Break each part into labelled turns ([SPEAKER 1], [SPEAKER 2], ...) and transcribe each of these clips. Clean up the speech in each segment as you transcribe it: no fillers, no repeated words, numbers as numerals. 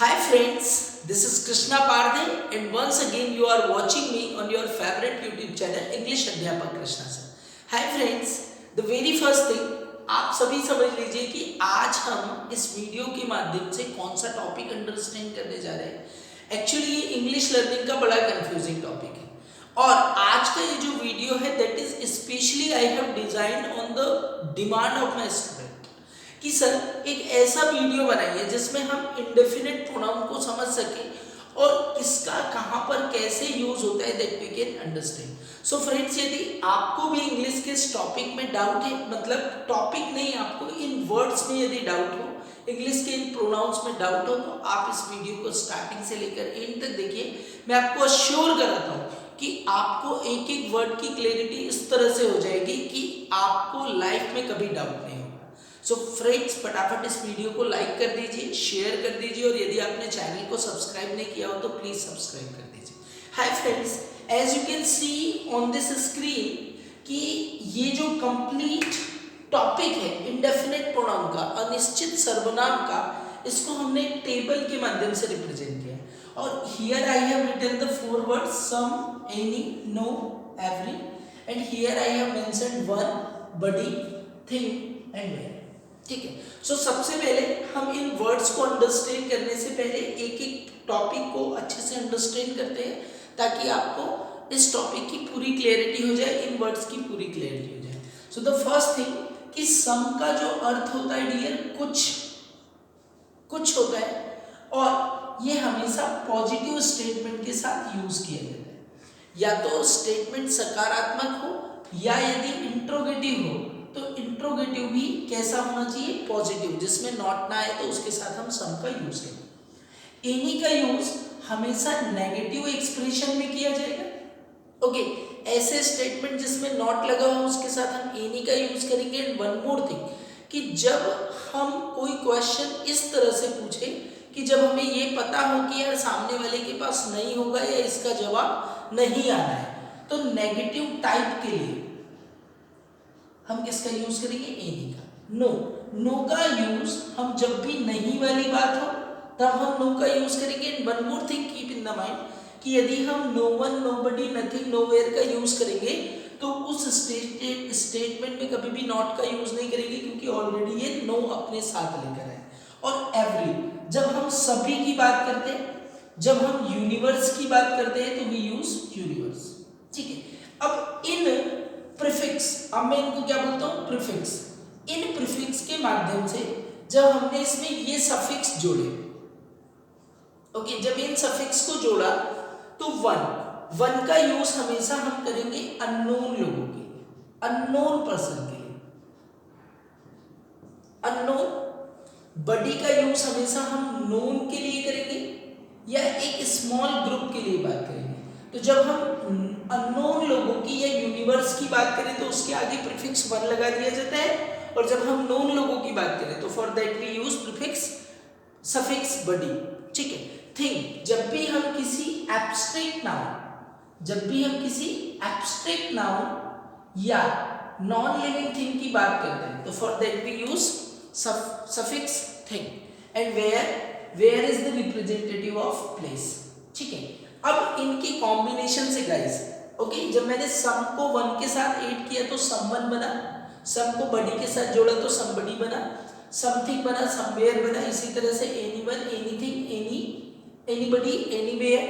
[SPEAKER 1] Hi friends, this is Krishna Pardhe and once again you are watching me on your favorite YouTube channel English अध्यापक Krishna sir. Hi friends, the very first thing आप सभी समझ लीजिए कि आज हम इस वीडियो के माध्यम से कौन सा टॉपिक अंडरस्टैंड करने जा रहे हैं। एक्चुअली ये इंग्लिश लर्निंग का बड़ा कंफ्यूजिंग टॉपिक है और आज का ये जो वीडियो है that is specially I have designed on the demand of my student कि सर एक ऐसा वीडियो बनाइए जिसमें हम इंडेफिनिट प्रोनाउन को समझ सकें और किसका कहाँ पर कैसे यूज होता है that we can understand. So friends, यदि आपको भी इंग्लिश के इस टॉपिक में डाउट है, मतलब टॉपिक नहीं, आपको इन वर्ड्स में यदि डाउट हो, इंग्लिश के इन प्रोनाउंस में डाउट हो, तो आप इस वीडियो को स्टार्टिंग से लेकर एंड तक देखिए। मैं आपको अश्योर कराता हूँ कि आपको एक एक वर्ड की क्लैरिटी इस तरह से हो जाएगी कि आपको लाइफ में कभी डाउट नहीं होगा। सो फ्रेंड्स, फटाफट इस वीडियो को लाइक कर दीजिए, शेयर कर दीजिए और यदि आपने चैनल को सब्सक्राइब नहीं किया हो तो प्लीज सब्सक्राइब कर दीजिए। Hi friends, as you can see on this screen कि ये जो कंप्लीट टॉपिक है इंडेफिनिट प्रोनाउन का, अनिश्चित सर्वनाम का, इसको हमने एक टेबल के माध्यम से रिप्रेजेंट किया है और here I have written the four words some, any, no, every and here I have mentioned one, body, thing and where. ठीक है। सो सबसे पहले हम इन वर्ड्स को अंडरस्टैंड करने से पहले एक एक टॉपिक को अच्छे से अंडरस्टैंड करते हैं ताकि आपको इस टॉपिक की पूरी क्लैरिटी हो जाए, इन वर्ड्स की पूरी क्लैरिटी हो जाए। सो द फर्स्ट थिंग कि सम का जो अर्थ होता है डियर कुछ होता है और ये हमेशा पॉजिटिव स्टेटमेंट के साथ यूज किया जाता है। या तो स्टेटमेंट सकारात्मक हो या यदि इंट्रोगेटिव हो तो इंट्रोगेटिव भी कैसा होना चाहिए, पॉजिटिव, जिसमें नॉट ना आए तो उसके साथ हम सम का यूज करें। एनी का यूज हमेशा नेगेटिव एक्सप्रेशन में किया जाएगा। ओके, ऐसे स्टेटमेंट जिसमें नॉट लगा हो उसके साथ हम एनी का यूज करेंगे। एंड वन मोर थिंग कि जब हम कोई क्वेश्चन इस तरह से पूछे कि जब हमें ये पता हो कि यार सामने वाले के पास नहीं होगा या इसका जवाब नहीं आना है, तो नेगेटिव टाइप के लिए हम किसका यूज करेंगे, एनी का। नो का यूज हम जब भी नहीं वाली बात हो तब हम नो का यूज करेंगे। One more thing keep in the mind कि यदि हम नो वन, नो बडी, नथिंग, नोवेयर का यूज करेंगे तो उस स्टेटमेंट में कभी भी नॉट का यूज नहीं करेंगे क्योंकि ऑलरेडी ये नो अपने साथ लेकर है। और एवरी, जब हम सभी की बात करते हैं, जब हम यूनिवर्स की बात करते हैं तो वी यूज यूनिवर्स। ठीक है। अब इन प्रीफिक्स, अब मैं इनको क्या बोलता हूँ, प्रीफिक्स। इन प्रीफिक्स के माध्यम से जब हमने इसमें ये सफिक्स जोड़े, ओके, जब इन सफिक्स को जोड़ा तो वन का यूज हमेशा हम करेंगे अननोन लोगों के लिए, अननोन पर्सन के लिए, अननोन। बडी का यूज हमेशा हम नोन के लिए करेंगे या एक स्मॉल ग्रुप के लिए बात करेंगे। तो जब हम अननोन लोगों की या यूनिवर्स की बात करें तो उसके आगे प्रीफिक्स वन लगा दिया जाता है और जब हम नोन लोगों की बात करें तो for that we use prefix suffix buddy. ठीक है। थिंग, जब भी हम किसी एब्स्ट्रैक्ट नाउन या नॉन लिविंग थिंग की बात करते हैं तो for that we use suffix thing. And where is the representative of place. ठीक है। अब इनके कॉम्बिनेशन से गाइस, ओके, जब मैंने सम को वन के साथ ऐड किया तो समवन बना, सम को बडी के साथ जोड़ा तो समबडी बना, समथिंग बना, समवेयर बना। इसी तरह से anyone, anything, anybody, anywhere,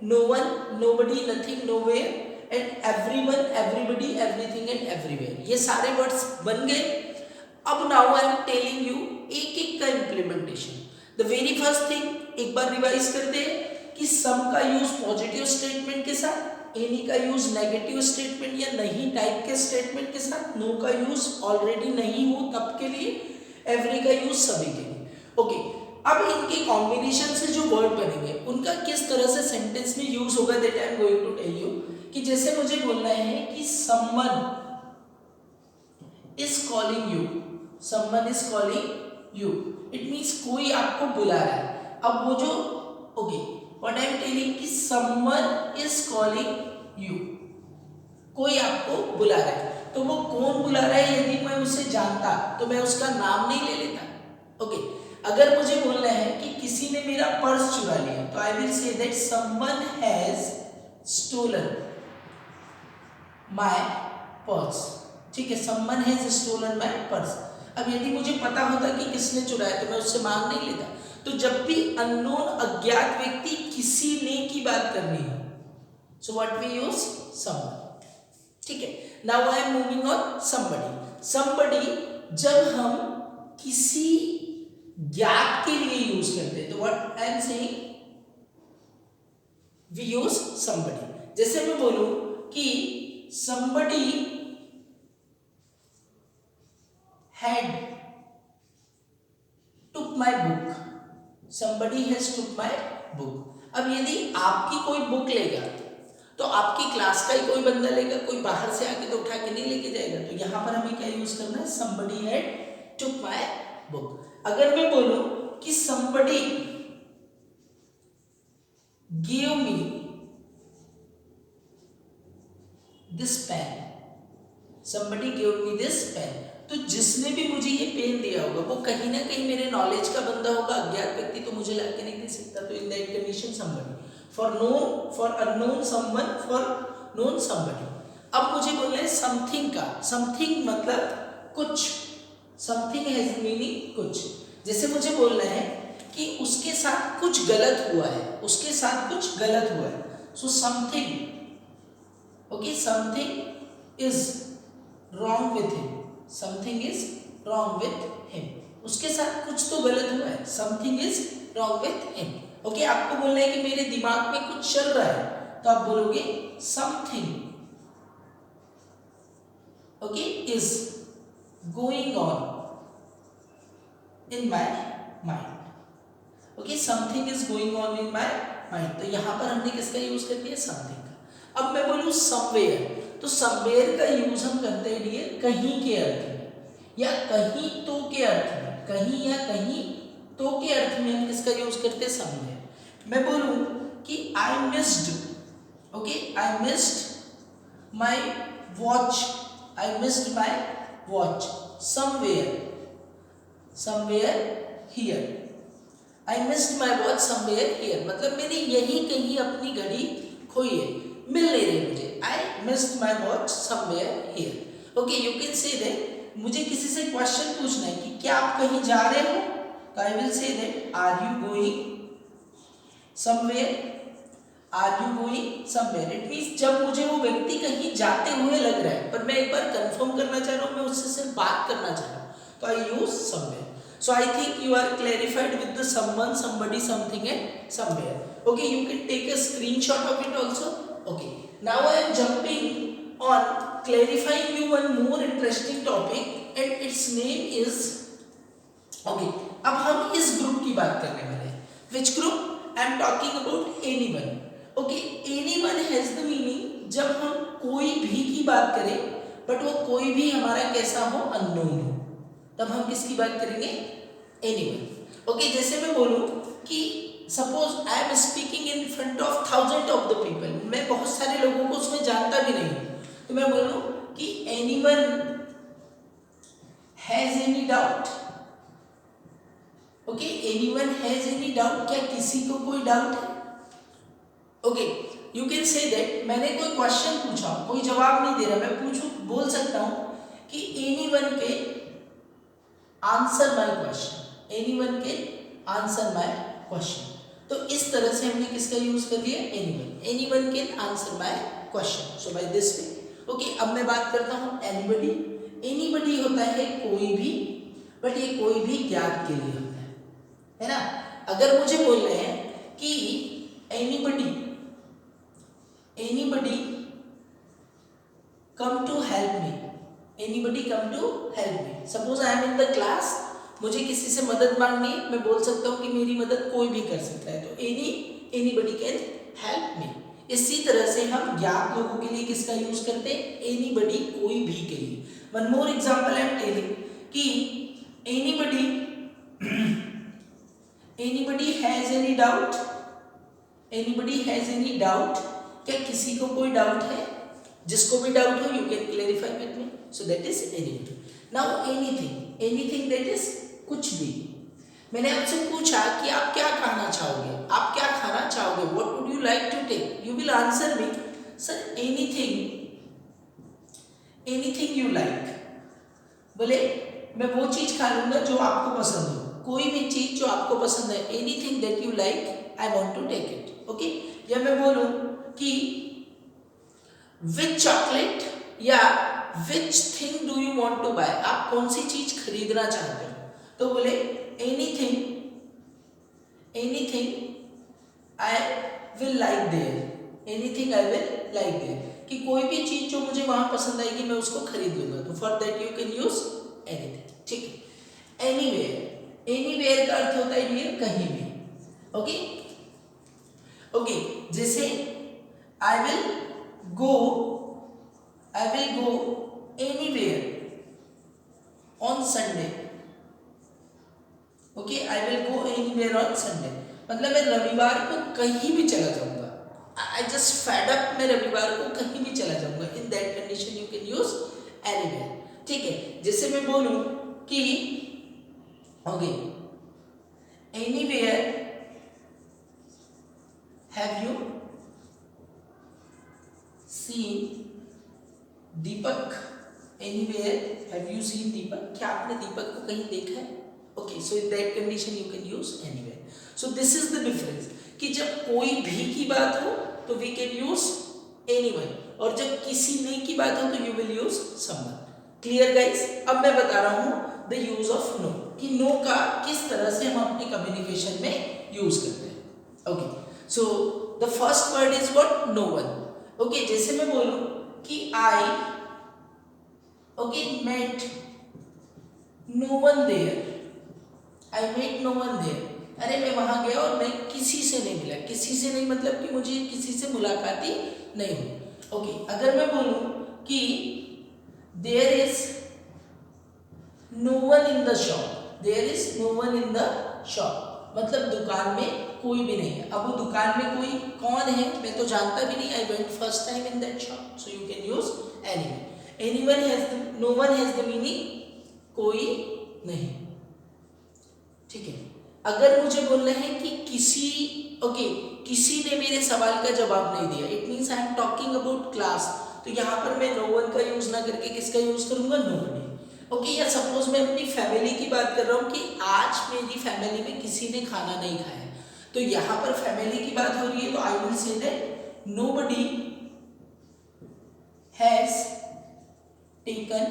[SPEAKER 1] no one, nobody, nothing, nowhere and everyone, everybody, everything and everywhere. ये सारे वर्ड्स बन गए। अब now I am telling you एक एक का implementation. The very first thing एक बार रिवाइज करते हैं कि सम का यूज पॉजिटिव स्टेटमेंट के साथ, एनी का यूज नेगेटिव स्टेटमेंट या नहीं टाइप के स्टेटमेंट के साथ, नो का यूज ऑलरेडी नहीं हो तब के लिए, एवरी का यूज सभी के लिए। ओके, अब इनके कॉम्बिनेशन से जो वर्ड बनेंगे उनका किस तरह से सेंटेंस में यूज होगा that I am going to tell you. कि जैसे मुझे बोलना है कि someone is calling you, someone is calling you, it means कोई आपको बुला रहा है। अब वो जो, okay, what I am telling कि समवन इज कॉलिंग यू, कोई आपको बुला रहा है। तो वो कौन बुला रहा है यदि मैं उसे जानता तो मैं उसका नाम नहीं ले लेता। ओके, अगर मुझे बोलना है कि किसी ने मेरा पर्स चुरा लिया, तो I will say that someone has stolen my purse. ठीक है, someone has stolen my purse. अब यदि मुझे पता होता कि किसने चुराया तो मैं उससे मांग नहीं लेता। तो जब भी अननोन अज्ञात व्यक्ति किसी ने की बात करनी हो, so what we use someone. ठीक है, now I am moving on somebody. Somebody जब हम किसी ज्ञात के लिए यूज करते हैं तो what I am saying, we use somebody. जैसे मैं बोलूं कि somebody had took my book, somebody has took my book। अब यदि आपकी कोई बुक लेगा तो आपकी क्लास का ही कोई बंदा लेगा, कोई बाहर से आके तो उठा के नहीं लेके जाएगा। तो यहां पर हमें क्या यूज करना है, somebody had took my book। अगर मैं बोलूं कि somebody gave me this pen, somebody gave me this pen, तो जिसने भी मुझे ये पेन दिया होगा वो कहीं ना कहीं मेरे नॉलेज का बंदा होगा, अज्ञात व्यक्ति तो मुझे ला के नहीं दे सकता। तो इन that condition somebody, for known, for unknown someone, for known somebody। अब मुझे बोलना है समथिंग का, समथिंग मतलब कुछ, समथिंग हैज मीनिंग कुछ। जैसे मुझे बोलना है कि उसके साथ कुछ गलत हुआ है, उसके साथ कुछ गलत हुआ है, so something, okay, something is wrong with him, something is wrong with him, उसके साथ कुछ तो गलत हुआ है, something is wrong with him। okay, आपको बोलना है कि मेरे दिमाग में कुछ चल रहा है, तो आप बोलोगे something, okay, is going on in my mind, okay, something is going on in my mind। तो यहां पर हमने किसका यूज कर दिया, something का। अब मैं बोलूं समवेयर, तो समवेयर का यूज हम करते हैं डियर कहीं के अर्थ में या कहीं तो के अर्थ में, कहीं या कहीं तो के अर्थ में हम किसका यूज करते हैं, समवेयर। मैं बोलूं कि I missed, okay, I missed my watch, I missed my watch somewhere, somewhere here, I missed my watch somewhere here, मतलब मैंने यहीं कहीं अपनी घड़ी खोई है, मिल नहीं रही मुझे, I missed my watch somewhere here. Okay, you can say that, मुझे किसी से क्वेश्चन पूछना है कि क्या आप कहीं जा रहे हो, तो I will say that are you going somewhere, are you going somewhere. It means जब मुझे वो व्यक्ति कहीं जाते हुए लग रहा है पर मैं एक बार कंफर्म करना चाह रहा हूँ, मैं उससे सिर्फ बात करना चाह रहा हूँ, तो I use somewhere. So I think you are clarified with the someone, somebody, something and somewhere। Okay, you can take a screenshot of it also। Okay, now I am jumping on clarifying you one more interesting topic and its name is, okay, अब हम इस group की बात करने वाले हैं। Which group? I am talking about anyone। Okay, anyone has the meaning जब हम कोई भी की बात करें बट वो कोई भी हमारा कैसा हो, अननोन हो, तब हम किसकी बात करेंगे, एनीवन। ओके, जैसे मैं बोलूं कि suppose I am speaking in front of thousand of the people, मैं बहुत सारे लोगों को उसमें जानता भी नहीं हूं, तो मैं बोलूं कि anyone has any doubt. Okay, anyone has any doubt, क्या किसी को कोई डाउट है। Okay, you can say that मैंने कोई क्वेश्चन पूछा, कोई जवाब नहीं दे रहा, मैं पूछूं, बोल सकता हूं कि anyone can answer my question, anyone can answer my question. तो इस तरह से हमने किसका यूज कर दिया, anyone, anyone can answer my question, so by this way. Okay, अब मैं बात करता हूं एनीबडी। एनीबडी होता है कोई भी, बट ये कोई भी ज्ञात के लिए होता है ना। अगर मुझे बोलना है कि anybody, anybody come to help me, anybody come to help me. Suppose I am in the class, मुझे किसी से मदद मांगनी है, मैं बोल सकता हूँ कि मेरी मदद कोई भी कर सकता है, तो एनीबडी कैन हेल्प मी। इसी तरह से हम ज्ञात लोगों के लिए किसका यूज करते हैं, एनीबडी, कोई भी के लिए। One more example I am telling कि anybody, anybody has any doubt, anybody has any doubt, क्या किसी को कोई डाउट है, जिसको भी डाउट हो you can clarify with me, so that is anybody. Now anything, anything that is कुछ भी। मैंने आपसे पूछा कि आप क्या खाना चाहोगे, आप क्या खाना चाहोगे, what would you like to take, you will answer me sir anything you like. बोले मैं वो चीज खा लूंगा जो आपको पसंद हो, कोई भी चीज जो आपको पसंद है, anything that you like I want to take it. Okay, या मैं बोलूं कि विच चॉकलेट या which thing do you want to buy, आप कौन सी चीज खरीदना चाहते हो, तो बोले anything I will like there, anything I will like there, कि कोई भी चीज जो मुझे वहां पसंद आएगी मैं उसको खरीद लूंगा। तो for that you can use anything. ठीक है, एनीवेयर का अर्थ होता है डियर कहीं भी। ओके ओके, जैसे I will go anywhere on Sunday. Okay, I will go anywhere on Sunday, मतलब मैं रविवार को कहीं भी चला जाऊंगा। आई जस्ट फेड अप, मैं रविवार को कहीं भी चला जाऊंगा। In that condition you can use anywhere. ठीक है, जैसे मैं बोलूं कि okay anywhere have you seen Deepak, anywhere have you seen Deepak, क्या आपने दीपक को कहीं देखा है। Okay, so in that condition you can use anywhere. So this is the difference कि जब कोई भी की बात हो तो वी कैन यूज एनीवन, और जब किसी ने की बात हो तो you will use someone. Clear guys, अब मैं बता रहा हूं द यूज ऑफ नो, कि नो का किस तरह से हम अपनी कम्युनिकेशन में यूज करते हैं। Okay, so the first word is what, no one. Okay, जैसे मैं बोलूं कि I met no one there, I met no one there, अरे मैं वहां गया और मैं किसी से नहीं मिला, किसी से नहीं मतलब कि मुझे किसी से मुलाकात ही नहीं हुई। ओके, अगर मैं बोलूं कि there is no one in the shop, there is no one in the shop, मतलब दुकान में कोई भी नहीं है। अब वो दुकान में कोई कौन है मैं तो जानता भी नहीं, I went first time in that shop, so you can use anyone. Anyone has no one has the meaning कोई नहीं। ठीक है, अगर मुझे बोलना है कि किसी ने मेरे सवाल का जवाब नहीं दिया, it means I am talking about class, तो यहाँ पर मैं नो वन का यूज ना करके किसका यूज करूंगा, नोबडी। ओके, या सपोज मैं अपनी फैमिली की बात कर रहा हूँ कि आज मेरी फैमिली में किसी ने खाना नहीं खाया, तो यहाँ पर फैमिली की बात हो रही है, तो I will say that nobody has taken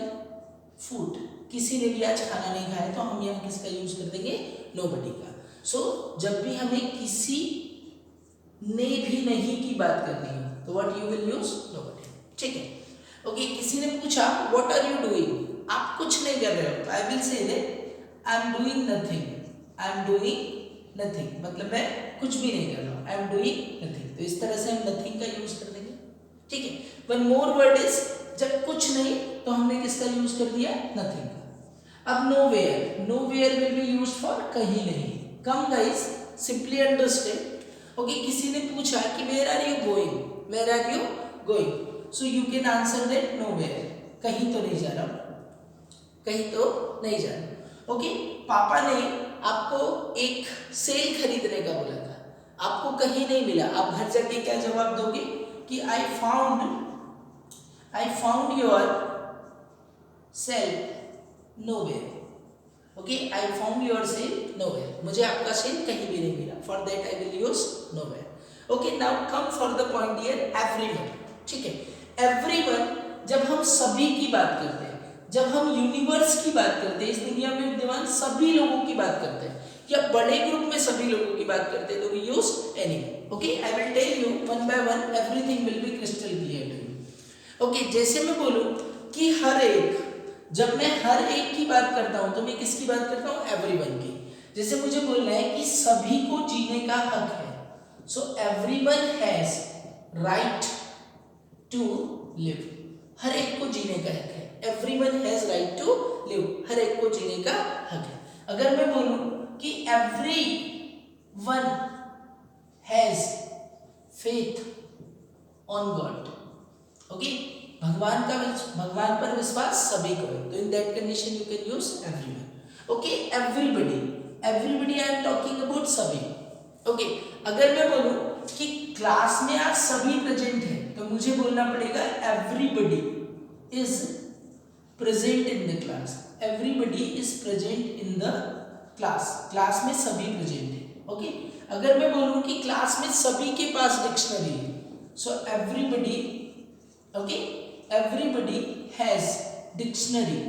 [SPEAKER 1] food, किसी ने भी आज खाना नहीं खाया, तो हम यहाँ किसका यूज कर देंगे, नोबडी का। सो जब भी हमें किसी ने भी नहीं की बात करनी है तो what you will use, nobody. ठीक है, ओके, किसी ने पूछा व्हाट आर यू डूइंग, आप कुछ नहीं कर रहे हो, तो I will say that I am doing nothing, I am doing nothing, मतलब मैं कुछ भी नहीं कर रहा हूँ, आई एम डूइंग नथिंग। तो इस तरह से हम नथिंग का यूज कर देंगे। ठीक है, वन मोर वर्ड इज, जब कुछ नहीं तो हमने किसका यूज कर दिया, नथिंग का। अब nowhere, nowhere will be used for कहीं नहीं। Come guys, simply understand. Okay, किसी ने पूछा कि where are you going, where are you going, so you can answer that nowhere, कहीं तो नहीं जा रहा, कहीं तो नहीं जा रहा। ओके, पापा ने आपको एक सेल खरीदने का बोला था, आपको कहीं नहीं मिला, आप घर जाके क्या जवाब दोगे कि I found your cell nowhere. Okay, I found your cell nowhere, मुझे आपका सेल कहीं भी नहीं मिला, for that I will use nowhere. Okay, now come for the point here, everyone. ठीक है, everyone जब हम सभी की बात करते हैं, जब हम यूनिवर्स की बात करते हैं, इस दुनिया में विद्यमान सभी लोगों की बात करते हैं, या बड़े ग्रुप में सभी लोगों की बात करते हैं, तो we use anyone. Okay, I will tell you one by one, everything will be crystal clear to you. Okay, जैसे मैं बोलूं कि हर एक, जब मैं हर एक की बात करता हूं तो मैं किसकी बात करता हूं, एवरीवन की। जैसे मुझे बोलना है कि सभी को जीने का हक है, so everyone has right to live, हर एक को जीने का हक है, everyone has right to live, हर एक को जीने का हक है। अगर मैं बोलूं कि everyone has faith on God, okay, भगवान पर विश्वास सभी को है, तो इन that condition you can use everyone. Okay, everybody, everybody I am talking about सभी। ओके, अगर मैं बोलूं कि क्लास में आज सभी प्रेजेंट है तो मुझे बोलना पड़ेगा everybody is present in the class. Everybody is present in the class. Class में सभी प्रेजेंट है। ओके, अगर मैं बोलूं कि क्लास में सभी के पास डिक्शनरी है, so everybody, okay, everybody has dictionary.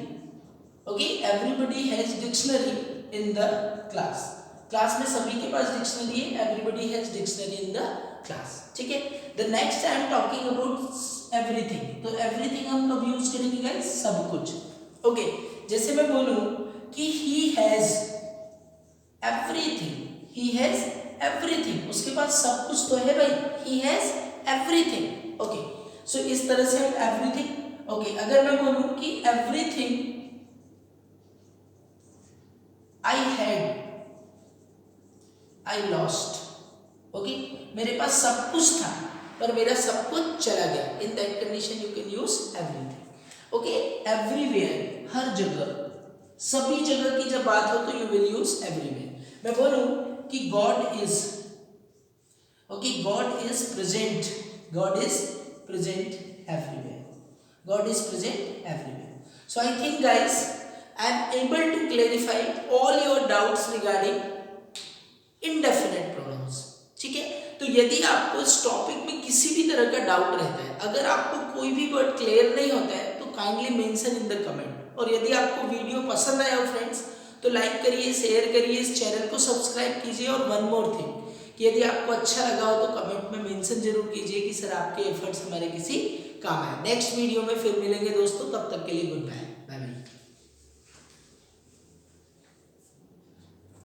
[SPEAKER 1] Okay, everybody has dictionary in the class. Class में सभी के पास डिक्शनरी है, everybody has dictionary in the class. ठीक है, the next I am talking about everything. तो एवरीथिंग हम कब यूज करेंगे गाइस? सब कुछ। ओके, जैसे मैं बोलूं कि he has everything, he has everything, उसके पास सब कुछ तो है भाई, ही हैज एवरीथिंग। ओके, सो इस तरह से हम एवरीथिंग। ओके, अगर मैं बोलूं कि everything I had, I lost. Okay, मेरे पास सब कुछ था पर मेरा सब कुछ चला गया। In that condition you can use everything. Okay, everywhere, हर जगह, सभी जगह की जब बात हो तो यू विल यूज एवरीवेयर। मैं बोलूं कि God is, okay, God is present, God is present everywhere, God is present everywhere. So I think guys I am able to clarify all your doubts regarding indefinite pronouns। ठीक है, तो यदि आपको इस topic में किसी भी तरह का डाउट रहता है, अगर आपको कोई भी वर्ड क्लियर नहीं होता है तो kindly mention in the comment. और यदि आपको वीडियो पसंद आया हो फ्रेंड्स तो लाइक करिए, शेयर करिए, इस चैनल को सब्सक्राइब कीजिए। और वन मोर थिंग कि यदि आपको अच्छा लगा हो तो कमेंट में मेंशन जरूर कीजिए कि सर आपके एफर्ट्स हमारे किसी काम आए। नेक्स्ट वीडियो में फिर मिलेंगे दोस्तों, तब तक के लिए गुड बाय, बाय बाय।